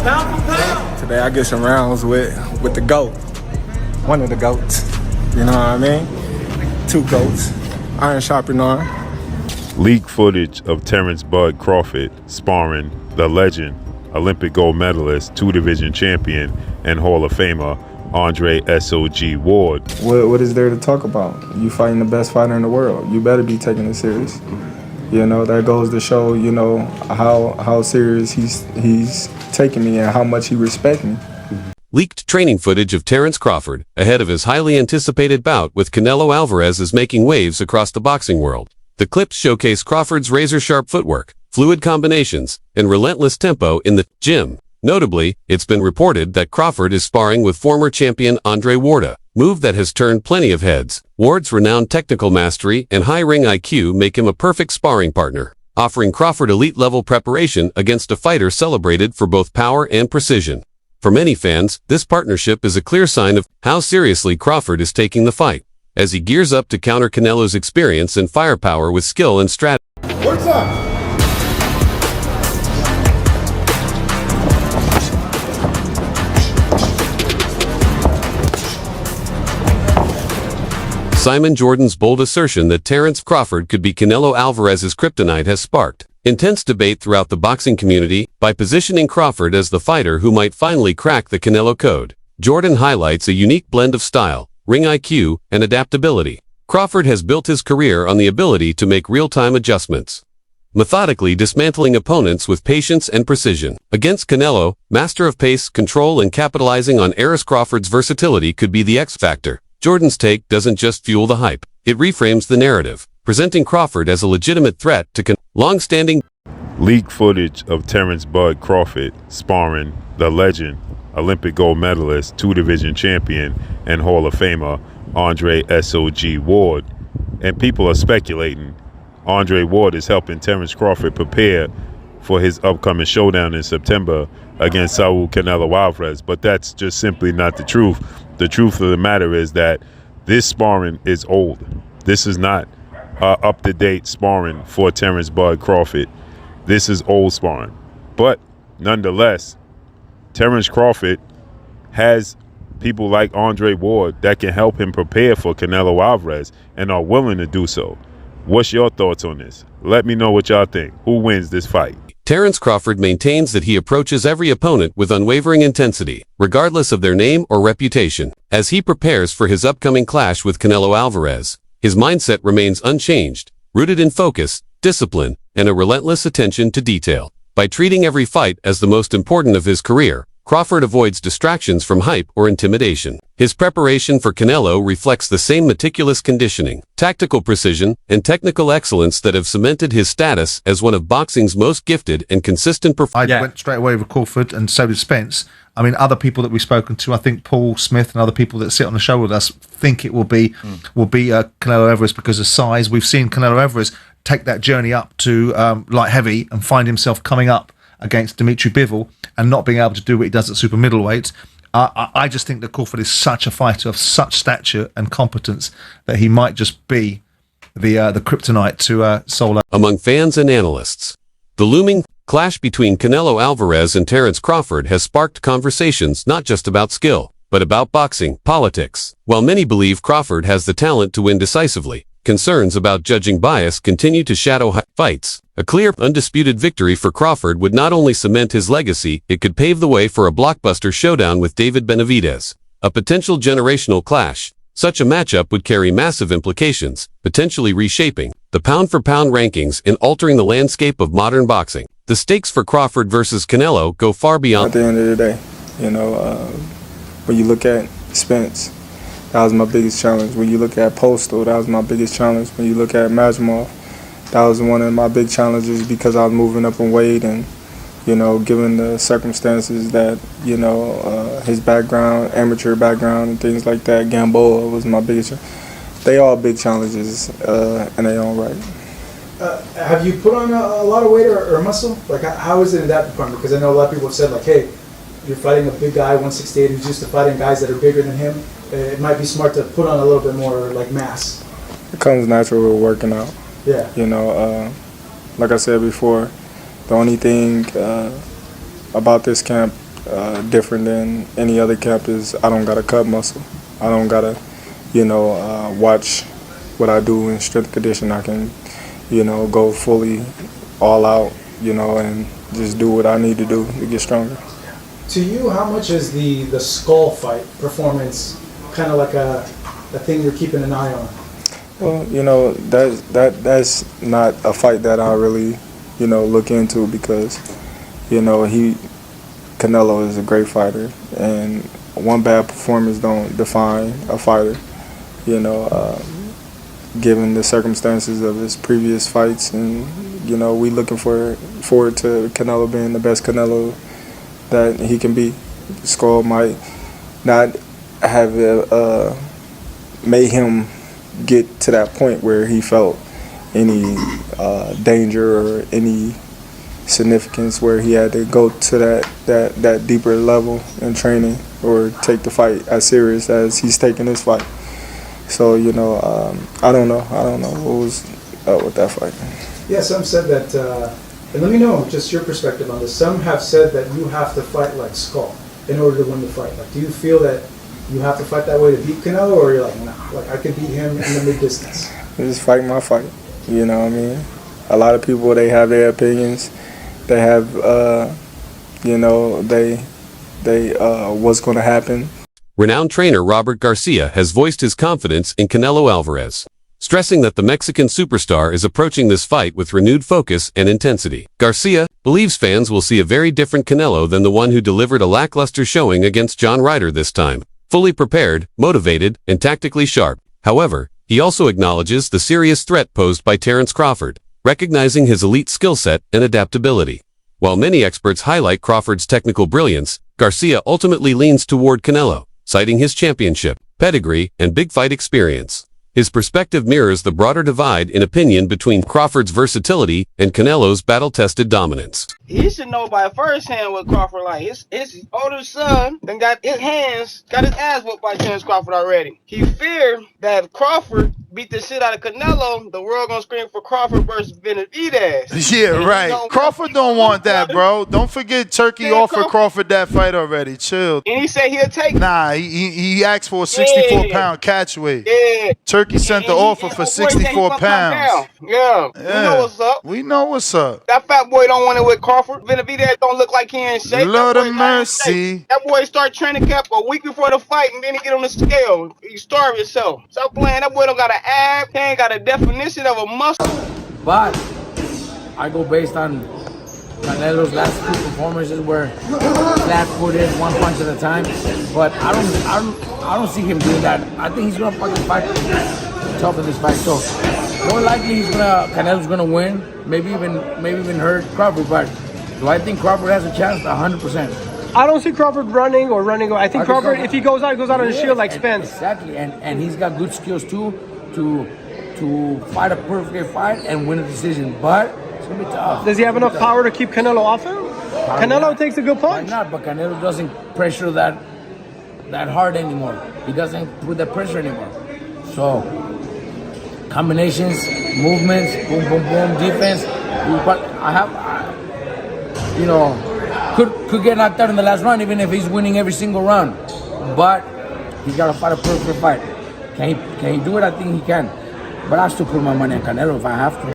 Pound for pound. Today I get some rounds with the GOAT. One of the GOATs. You know what I mean? Two GOATs. Iron sharpens iron. Leaked footage of Terence "Bud" Crawford sparring the legend, Olympic gold medalist, two-division champion, and Hall of Famer Andre S.O.G. Ward. What is there to talk about? You fighting the best fighter in the world. You better be taking it serious. You know, that goes to show, you know, how serious he's taking me and how much he respects me. Leaked training footage of Terence Crawford ahead of his highly anticipated bout with Canelo Alvarez is making waves across the boxing world. The clips showcase Crawford's razor-sharp footwork, fluid combinations, and relentless tempo in the gym. Notably, it's been reported that Crawford is sparring with former champion Andre Ward, move that has turned plenty of heads. Ward's renowned technical mastery and high ring IQ make him a perfect sparring partner, offering Crawford elite-level preparation against a fighter celebrated for both power and precision. For many fans, this partnership is a clear sign of how seriously Crawford is taking the fight, as he gears up to counter Canelo's experience and firepower with skill and strategy. What's up? Simon Jordan's bold assertion that Terence Crawford could be Canelo Alvarez's kryptonite has sparked intense debate throughout the boxing community. By positioning Crawford as the fighter who might finally crack the Canelo code, Jordan highlights a unique blend of style, ring IQ, and adaptability. Crawford has built his career on the ability to make real-time adjustments, methodically dismantling opponents with patience and precision. Against Canelo, master of pace, control, and capitalizing on Crawford's versatility could be the X factor. Jordan's take doesn't just fuel the hype, it reframes the narrative, presenting Crawford as a legitimate threat to long-standing. Leaked footage of Terence "Bud" Crawford sparring the legend, Olympic gold medalist, two-division champion, and Hall of Famer Andre S.O.G. Ward. And people are speculating Andre Ward is helping Terence Crawford prepare for his upcoming showdown in September against Saul Canelo Alvarez, but that's just simply not the truth. The truth of the matter is that this sparring is old. This is not up-to-date sparring for Terence "Bud" Crawford. This is old sparring. But nonetheless, Terence Crawford has people like Andre Ward that can help him prepare for Canelo Alvarez and are willing to do so. What's your thoughts on this? Let me know what y'all think. Who wins this fight? Terence Crawford maintains that he approaches every opponent with unwavering intensity, regardless of their name or reputation. As he prepares for his upcoming clash with Canelo Alvarez, his mindset remains unchanged, rooted in focus, discipline, and a relentless attention to detail. By treating every fight as the most important of his career, Crawford avoids distractions from hype or intimidation. His preparation for Canelo reflects the same meticulous conditioning, tactical precision, and technical excellence that have cemented his status as one of boxing's most gifted and consistent performers. I went straight away with Crawford, and so did Spence. I mean, other people that we've spoken to, I think Paul Smith and other people that sit on the show with us think it will be Canelo Alvarez because of size. We've seen Canelo Alvarez take that journey up to light heavy and find himself coming up against Dimitri Bivol and not being able to do what he does at super middleweight. I just think that Crawford is such a fighter of such stature and competence that he might just be the kryptonite to Saul. Among fans and analysts, the looming clash between Canelo Alvarez and Terence Crawford has sparked conversations not just about skill, but about boxing politics. While many believe Crawford has the talent to win decisively, concerns about judging bias continue to shadow fights. A clear, undisputed victory for Crawford would not only cement his legacy, it could pave the way for a blockbuster showdown with David Benavidez, a potential generational clash. Such a matchup would carry massive implications, potentially reshaping the pound-for-pound rankings and altering the landscape of modern boxing. The stakes for Crawford versus Canelo go far beyond. At the end of the day, you know, when you look at Spence, that was my biggest challenge. When you look at Postal, that was my biggest challenge. When you look at Majmov, that was one of my big challenges because I was moving up in weight and, you know, given the circumstances that, you know, his background, amateur background and things like that, Gamboa was my biggest. They all big challenges in their own right. Have you put on a lot of weight or muscle? Like, how is it in that department? Because I know a lot of people have said, like, hey, you're fighting a big guy, 168, who's used to fighting guys that are bigger than him. It might be smart to put on a little bit more, like, mass. It comes natural with working out. Yeah. You know, like I said before, the only thing about this camp different than any other camp is I don't gotta cut muscle. I don't gotta, watch what I do in strength and conditioning. I can, go fully all out, and just do what I need to do to get stronger. To you, how much is the skull fight performance kind of like a thing you're keeping an eye on? Well, that's not a fight that I really, look into because, Canelo is a great fighter, and one bad performance don't define a fighter. Given the circumstances of his previous fights, and we looking forward to Canelo being the best Canelo that he can be. Skull might not have made him get to that point where he felt any danger or any significance where he had to go to that deeper level in training or take the fight as serious as he's taking this fight. So, I don't know what was up with that fight. Yeah, some said that, and let me know just your perspective on this. Some have said that you have to fight like Skull in order to win the fight. Like, do you feel that you have to fight that way to beat Canelo, or you're like, nah, like I can beat him in the mid-distance? Just fight my fight, you know what I mean? A lot of people, they have their opinions. They have, what's going to happen. Renowned trainer Robert Garcia has voiced his confidence in Canelo Alvarez, stressing that the Mexican superstar is approaching this fight with renewed focus and intensity. Garcia believes fans will see a very different Canelo than the one who delivered a lackluster showing against John Ryder this time, fully prepared, motivated, and tactically sharp. However, he also acknowledges the serious threat posed by Terence Crawford, recognizing his elite skill set and adaptability. While many experts highlight Crawford's technical brilliance, Garcia ultimately leans toward Canelo, citing his championship, pedigree, and big fight experience. His perspective mirrors the broader divide in opinion between Crawford's versatility and Canelo's battle-tested dominance. He should know by firsthand what Crawford like. His older son then got his ass whooped by Terence Crawford already. He feared that if Crawford beat the shit out of Canelo, the world gonna scream for Crawford versus Benavidez. Yeah, right. Crawford don't want that, bro. Don't forget Turkey offered Crawford that fight already. Chill. And he said he'll take it. Nah, he asked for a 64-pound catch weight. Yeah. Turkey sent the offer for 64 pounds. Yeah. We know what's up. We know what's up. That fat boy don't want it with Crawford. Benavidez don't look like he in shape. Lord of mercy. That boy start training camp a week before the fight, and then he get on the scale. You starve yourself. Stop playing. That boy don't got an ab. He ain't got a definition of a muscle. But I go based on Canelo's last two performances where flat-footed, one punch at a time. But I don't see him doing that. I think he's gonna fucking fight tough in this fight. So more likely Canelo's gonna win. Maybe even hurt Crawford. But do I think Crawford has a chance? 100%. I don't see Crawford running away. I think Crawford, if he goes out on a shield like Spence. Exactly, and he's got good skills too to fight a perfect fight and win a decision. But it's gonna be tough. Does he have enough power to keep Canelo off him? Canelo takes a good punch. Why not? But Canelo doesn't pressure that hard anymore. He doesn't put that pressure anymore. So combinations, movements, boom, boom, boom, defense. Could get knocked out in the last round, even if he's winning every single round. But he's got to fight a perfect fight. Can he do it? I think he can. But I still put my money on Canelo if I have to.